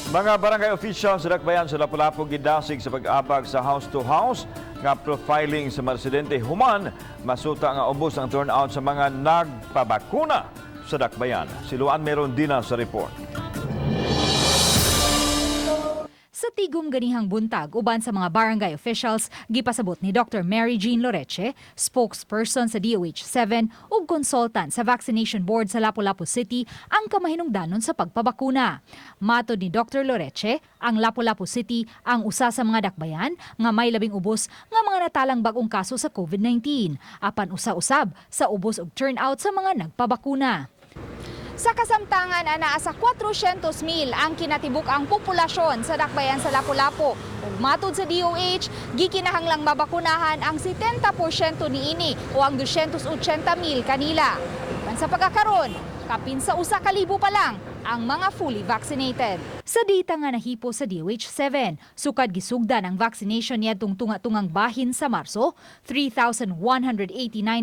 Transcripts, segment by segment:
Mga barangay officials sa Dakbayan sa Lapu-Lapu gidasig sa pag-abag sa house-to-house nga profiling sa mga residente human masuta nga ubos ang turnout sa mga nagpabakuna sa Dakbayan. Si Luan meron din sa report. Sa tigom ganihang buntag, uban sa mga barangay officials, gipasabot ni Dr. Mary Jean Loreche, spokesperson sa DOH-7 ug consultant sa Vaccination Board sa Lapu-Lapu City, ang kamahinungdanon sa pagpabakuna. Matod ni Dr. Loreche, ang Lapu-Lapu City ang usa sa mga dakbayan nga may labing ubos nga mga natalang bag-ong kaso sa COVID-19, apan usa-usab sa ubos ug turnout sa mga nagpabakuna. Sa kasamtangan, anaa sa 400,000 ang kinatibuk ang populasyon sa Dakbayan sa Lapu-Lapu. Ug matod sa DOH, gikinahanglang mabakunahan ang 70% niini o ang 280,000 kanila. Sa pagkakaroon, kapin sa 1,000 pa lang ang mga fully vaccinated. Sa data nga nahipo sa DOH-7, sukad gisugdan ang vaccination niadtong tunga-tungang bahin sa Marso, 3,189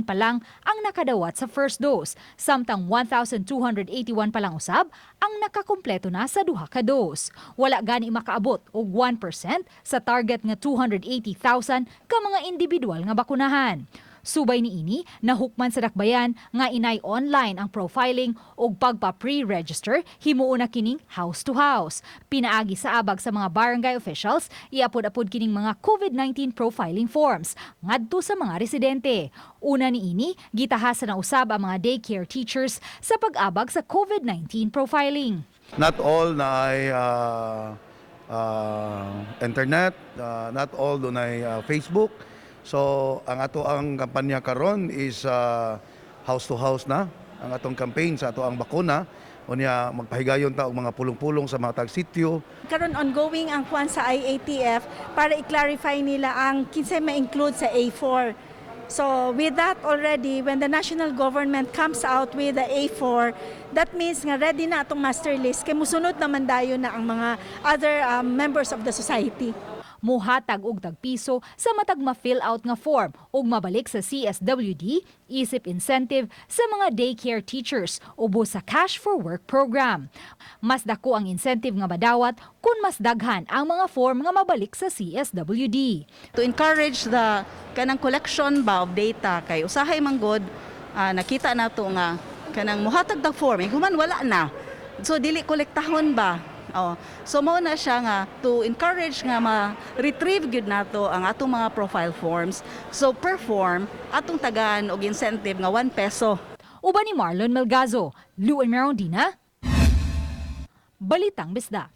pa lang ang nakadawat sa first dose, samtang 1,281 pa lang usab ang nakakumpleto na sa duha ka dose. Wala gani makaabot og 1% sa target nga 280,000 ka mga individual nga bakunahan. Subay niini, nahukman sa Dakbayan nga inay online ang profiling o pagpa-pre-register himuon na kining house-to-house. Pinaagi sa abag sa mga barangay officials, iapod-apod kining mga COVID-19 profiling forms ngadto sa mga residente. Una niini, gitahasan na usab ang mga daycare teachers sa pag-abag sa COVID-19 profiling. Not all na ay internet, not all doon ay Facebook. So ang ato ang kampanya karon is house to house na ang atong campaign sa ato ang bakuna unya magpahigayon ta og mga pulong-pulong sa mga tagsityo. Karon ongoing ang kwan sa IATF para i-clarify nila ang kinsay ma-include sa A4. So with that already, when the national government comes out with the A4, that means nga ready na atong master list kay musunod naman dayon na ang mga other members of the society. Muhatag og tagpiso sa matag ma-fill out nga form ug mabalik sa CSWD isip incentive sa mga daycare teachers ubos sa Cash for Work program. Mas dako ang incentive nga madawat kung mas daghan ang mga form nga mabalik sa CSWD. To encourage the kanang collection ba of data kay usahay manggod nakita nato nga kanang muhatag tag form human wala na. So dili kolektahon ba? So mao na siya nga to encourage nga ma-retrieve gyud nato ang atong mga profile forms. So per form atong tagaan og incentive nga 1 peso. Uban ni Marlon Melgazo, Luan Merondina, Balitang Bisda.